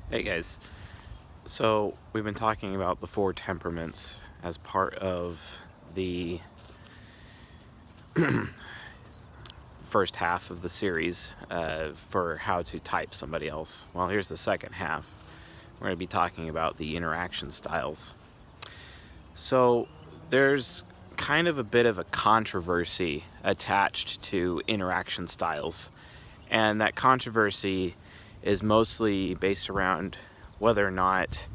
Hey guys, so we've been talking about the four temperaments as part of the first half of the series for how to type somebody else. Well, here's the second half. We're going to be talking about the interaction styles. So there's kind of a bit of a controversy attached to interaction styles, and that controversy is mostly based around whether or not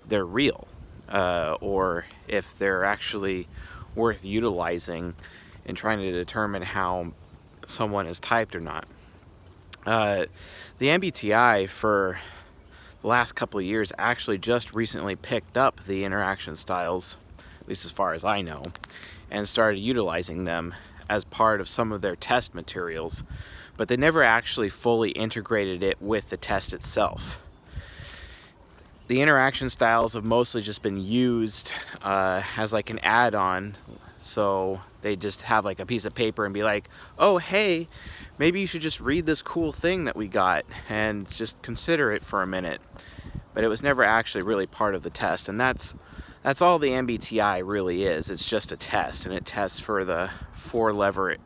they're real or if they're actually worth utilizing in trying to determine how someone is typed or not. The MBTI for the last couple of years actually just recently picked up the interaction styles, at least as far as I know, and started utilizing them as part of some of their test materials, but they never actually fully integrated it with the test itself. The interaction styles have mostly just been used as like an add-on, so they just have like a piece of paper and be like, oh hey, maybe you should just read this cool thing that we got and just consider it for a minute. But it was never actually really part of the test, and that's all the MBTI really is. It's just a test, and it tests for the four letter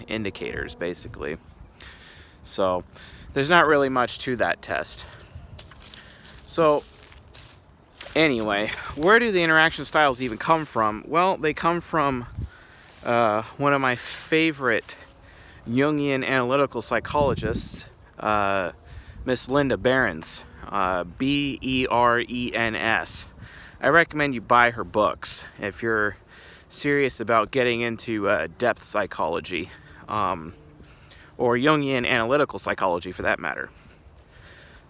indicators basically. So there's not really much to that test. So anyway, where do the interaction styles even come from? Well, they come from one of my favorite Jungian analytical psychologists, Miss Linda Behrens, Berens. I recommend you buy her books if you're serious about getting into depth psychology, or Jungian analytical psychology for that matter.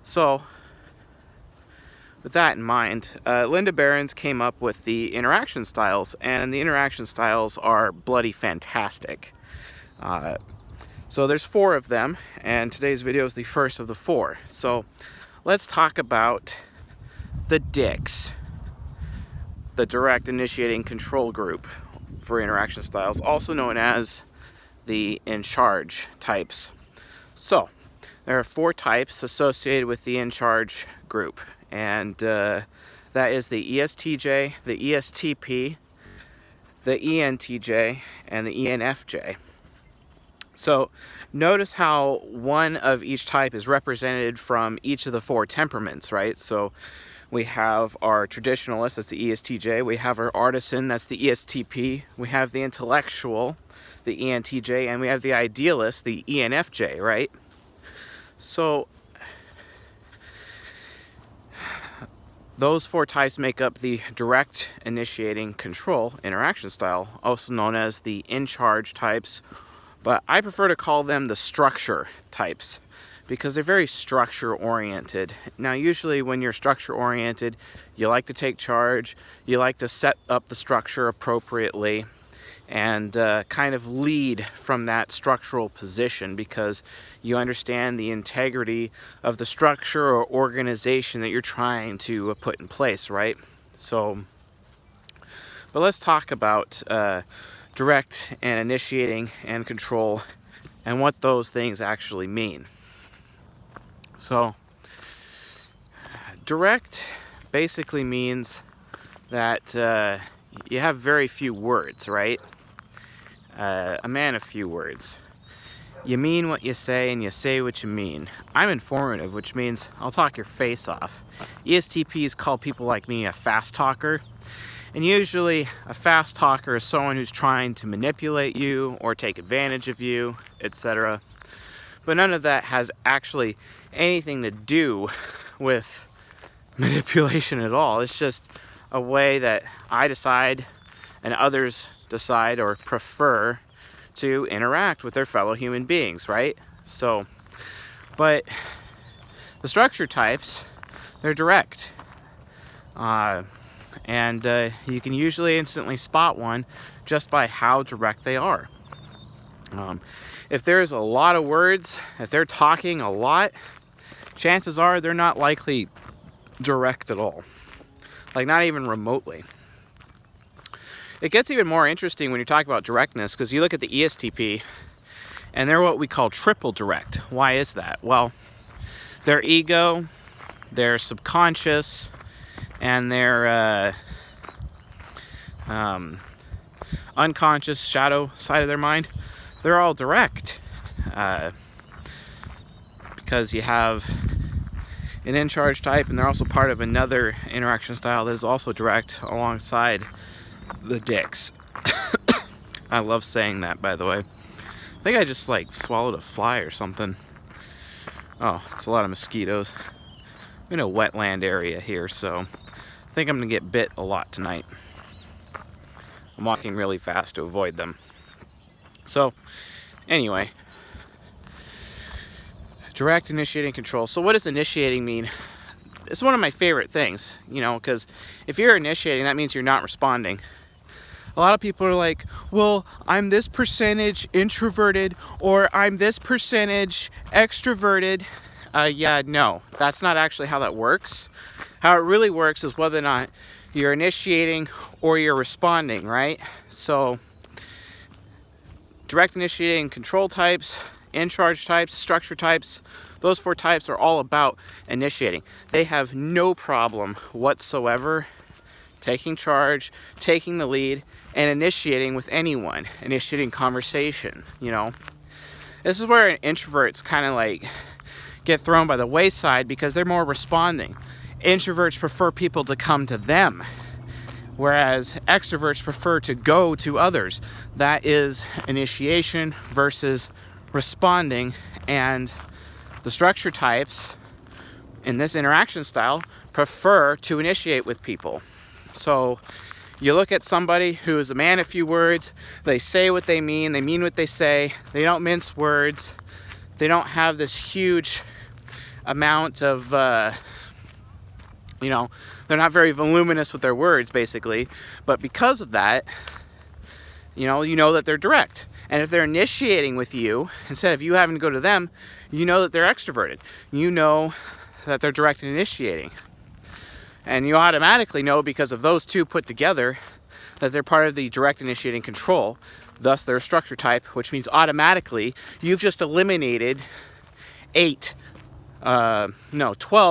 So, with that in mind, Linda Behrens came up with the interaction styles, and the interaction styles are bloody fantastic. So there's four of them, and today's video is the first of the four. So let's talk about the DICs, the Direct Initiating Control Group for interaction styles, also known as the In Charge types. So there are four types associated with the In Charge group, and that is the ESTJ, the ESTP, the ENTJ, and the ENFJ. So notice how one of each type is represented from each of the four temperaments, right? So we have our traditionalist, that's the ESTJ. We have our artisan, that's the ESTP. We have the intellectual, the ENTJ, and we have the idealist, the ENFJ, right? So those four types make up the Direct Initiating Control interaction style, also known as the In Charge types, but I prefer to call them the structure types because they're very structure oriented. Now, usually when you're structure oriented, you like to take charge, you like to set up the structure appropriately, and kind of lead from that structural position because you understand the integrity of the structure or organization that you're trying to put in place, right? So, but let's talk about direct and initiating and control and what those things actually mean. So, direct basically means that you have very few words, right? A man of few words. You mean what you say and you say what you mean. I'm informative, which means I'll talk your face off. ESTPs call people like me a fast talker. And usually a fast talker is someone who's trying to manipulate you or take advantage of you, etc. But none of that has actually anything to do with manipulation at all. It's just a way that I decide and others decide or prefer to interact with their fellow human beings, right? So, but the structure types, they're direct. And you can usually instantly spot one just by how direct they are. If there's a lot of words, if they're talking a lot, chances are they're not likely direct at all. Like, not even remotely. It gets even more interesting when you talk about directness, because you look at the ESTP, and they're what we call triple direct. Why is that? Well, their ego, their subconscious, and their unconscious shadow side of their mind, they're all direct. Because you have an in-charge type, and they're also part of another interaction style that is also direct alongside the dicks. I love saying that, by the way. I think I just like swallowed a fly or something. Oh, it's a lot of mosquitoes. I'm in a wetland area here, so I think I'm gonna get bit a lot tonight. I'm walking really fast to avoid them. So, anyway, direct, initiating, control. So what does initiating mean? It's one of my favorite things, because if you're initiating, that means you're not responding. A lot of people are like, well, I'm this percentage introverted, or I'm this percentage extroverted. Yeah, no, that's not actually how that works. How it really works is whether or not you're initiating or you're responding, right? So, direct, initiating, control types, in-charge types, structure types, those 4 types are all about initiating. They have no problem whatsoever taking charge, taking the lead, and initiating with anyone, initiating conversation, This is where introverts kind of like get thrown by the wayside because they're more responding. Introverts prefer people to come to them, whereas extroverts prefer to go to others. That is initiation versus responding, and the structure types in this interaction style prefer to initiate with people. So you look at somebody who is a man of few words, they say what they mean what they say, they don't mince words, they don't have this huge amount of, they're not very voluminous with their words, basically, but because of that, you know that they're direct. And if they're initiating with you, instead of you having to go to them, you know that they're extroverted. You know that they're direct and initiating. And you automatically know, because of those two put together, that they're part of the direct initiating control. Thus, they're a structure type, which means automatically you've just eliminated 12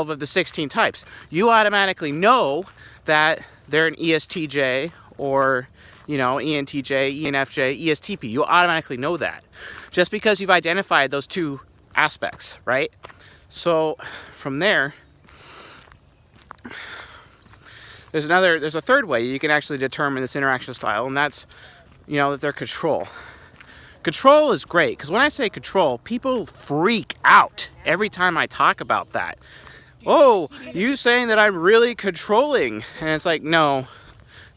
of the 16 types. You automatically know that they're an ESTJ or, ENTJ, ENFJ, ESTP. You automatically know that just because you've identified those 2 aspects, right? So from there, there's a third way you can actually determine this interaction style, and that's, that they're control. Control is great, because when I say control, people freak out every time I talk about that. Oh, you saying that I'm really controlling? And it's like, no,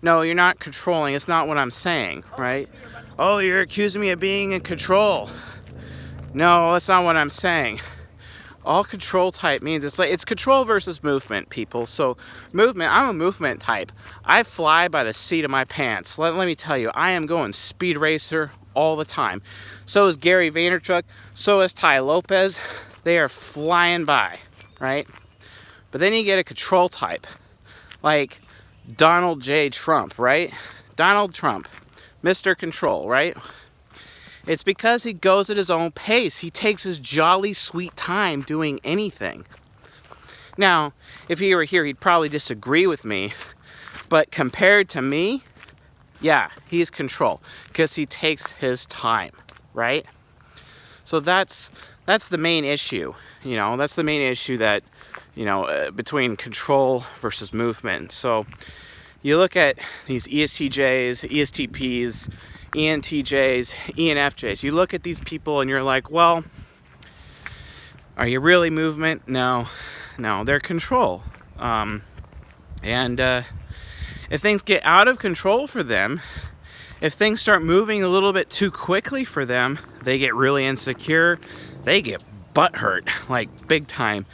you're not controlling. It's not what I'm saying, right? Oh, you're accusing me of being in control. No, that's not what I'm saying. All control type means it's control versus movement, people. So movement, I'm a movement type. I fly by the seat of my pants. Let me tell you, I am going speed racer all the time. So is Gary Vaynerchuk. So is Ty Lopez. They are flying by, right? But then you get a control type, like Donald J. Trump, right? Donald Trump, Mr. Control, right? It's because he goes at his own pace. He takes his jolly sweet time doing anything. Now, if he were here, he'd probably disagree with me. But compared to me, yeah, he's control because he takes his time, right? So that's the main issue. That's the main issue that, between control versus movement. So you look at these ESTJs, ESTPs, ENTJs, ENFJs. You look at these people and you're like, well, are you really movement? No, they're control. If things get out of control for them, if things start moving a little bit too quickly for them, they get really insecure. They get butthurt, like big time.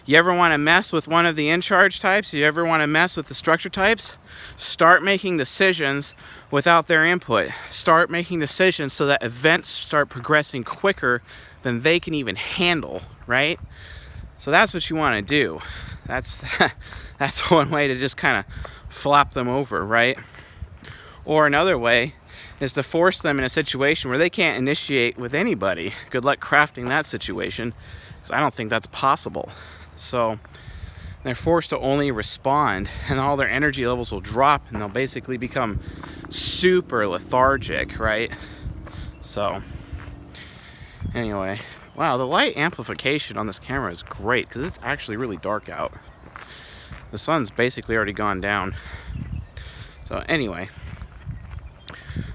You ever want to mess with one of the in-charge types? You ever want to mess with the structure types? Start making decisions without their input. Start making decisions so that events start progressing quicker than they can even handle, right? So that's what you want to do. That's one way to just kind of flop them over, right? Or another way is to force them in a situation where they can't initiate with anybody. Good luck crafting that situation. because I don't think that's possible. So they're forced to only respond, and all their energy levels will drop, and they'll basically become super lethargic, right? So anyway, wow, the light amplification on this camera is great because it's actually really dark out. The sun's basically already gone down. So anyway,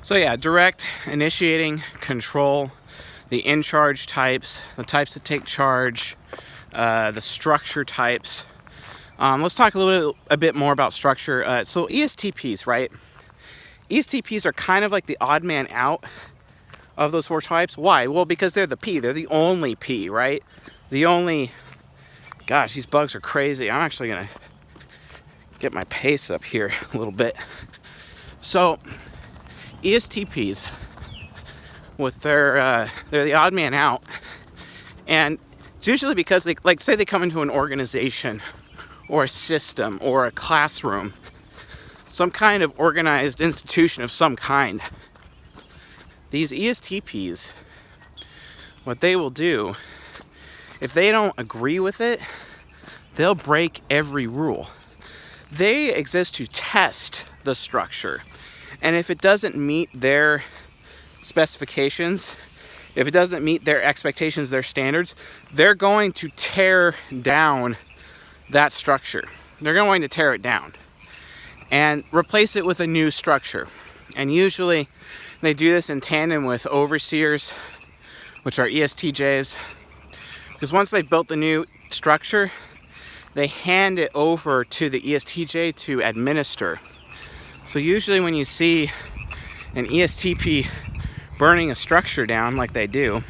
so yeah, direct, initiating, control, the in-charge types, the types that take charge, the structure types. Let's talk a bit more about structure. So ESTPs, right? ESTPs are kind of like the odd man out of those four types. Why? Well, because they're the P. They're the only P, right? The only... Gosh, these bugs are crazy. I'm actually going to get my pace up here a little bit. So, ESTPs, with they're the odd man out. And it's usually because they, like, say they come into an organization or a system or a classroom, some kind of organized institution of some kind. These ESTPs, what they will do, if they don't agree with it, they'll break every rule. They exist to test the structure. And if it doesn't meet their specifications, if it doesn't meet their expectations, their standards, they're going to tear down that structure. They're going to tear it down and replace it with a new structure. And usually they do this in tandem with overseers, which are ESTJs, because once they've built the new structure, they hand it over to the ESTJ to administer. So usually when you see an ESTP burning a structure down like they do,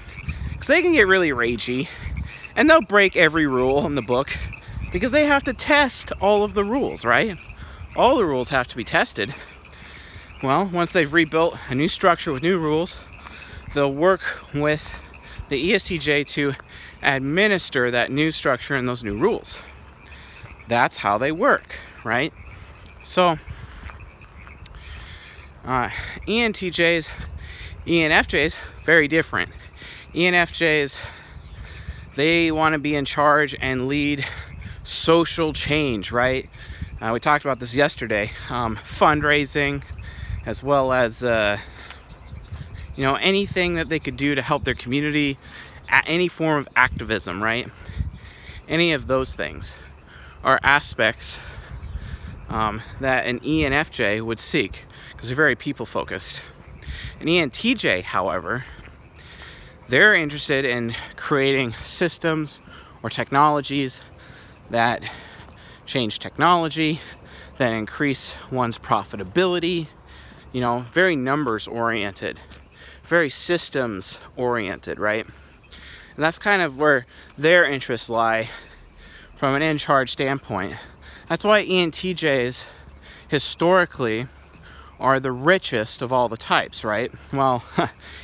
because they can get really ragey, and they'll break every rule in the book because they have to test all of the rules, right? All the rules have to be tested. Well, once they've rebuilt a new structure with new rules, they'll work with the ESTJ to administer that new structure and those new rules. That's how they work, right? So, ENTJs, ENFJs, very different. ENFJs, they want to be in charge and lead social change, right? We talked about this yesterday. Fundraising, as well as anything that they could do to help their community, any form of activism, right? Any of those things are aspects that an ENFJ would seek, because they're very people focused. An ENTJ, however, they're interested in creating systems or technologies that change technology, that increase one's profitability, very numbers oriented, very systems oriented, right? And that's kind of where their interests lie from an in-charge standpoint. That's why ENTJs historically are the richest of all the types, right? Well,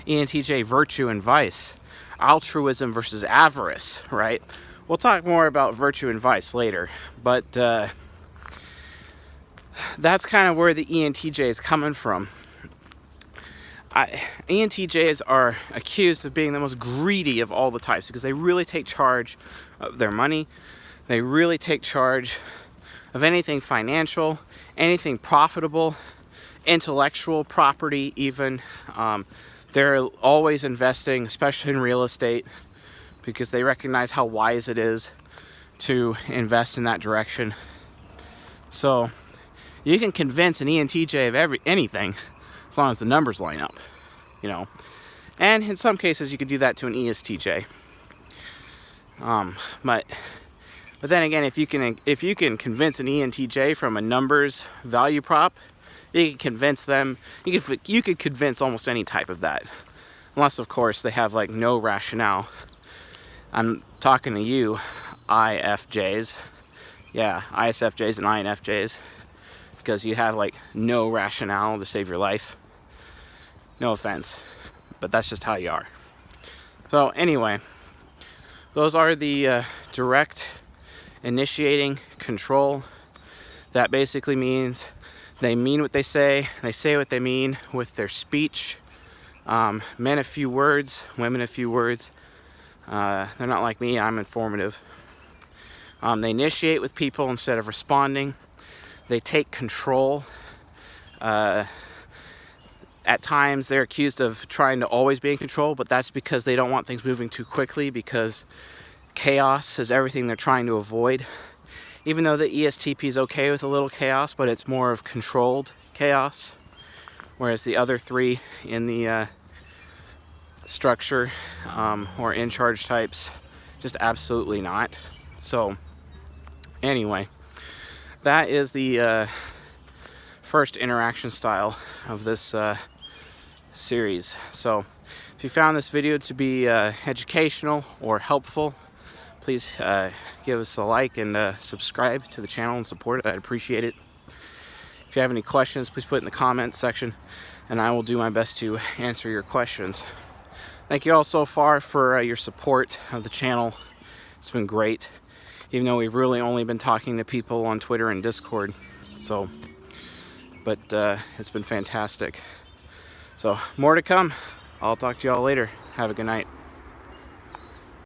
ENTJ, virtue and vice, altruism versus avarice, right? We'll talk more about virtue and vice later, but that's kind of where the ENTJ is coming from. ENTJs are accused of being the most greedy of all the types because they really take charge of their money. They really take charge of anything financial, anything profitable, intellectual property even. They're always investing, especially in real estate, because they recognize how wise it is to invest in that direction. So you can convince an ENTJ of anything as long as the numbers line up, And in some cases you could do that to an ESTJ. But then again, if you can convince an ENTJ from a numbers value prop, you can convince them. You could convince almost any type of that, unless of course they have like no rationale. I'm talking to you, IFJs, ISFJs and INFJs, because you have like no rationale to save your life. No offense, but that's just how you are. So anyway, those are the direct, initiating, control. That basically means they mean what they say what they mean with their speech. Men a few words, women a few words. They're not like me. I'm informative. They initiate with people instead of responding. They take control. At times they're accused of trying to always be in control, but that's because they don't want things moving too quickly, because chaos is everything they're trying to avoid. Even though the ESTP is okay with a little chaos, but it's more of controlled chaos, whereas the other three in the structure or in charge types, just absolutely not. So anyway, that is the first interaction style of this series. So if you found this video to be educational or helpful, please give us a like and subscribe to the channel and support it. I'd appreciate it. If you have any questions, please put it in the comments section, and I will do my best to answer your questions. Thank you all so far for your support of the channel. It's been great, even though we've really only been talking to people on Twitter and Discord. But it's been fantastic. So more to come. I'll talk to y'all later. Have a good night.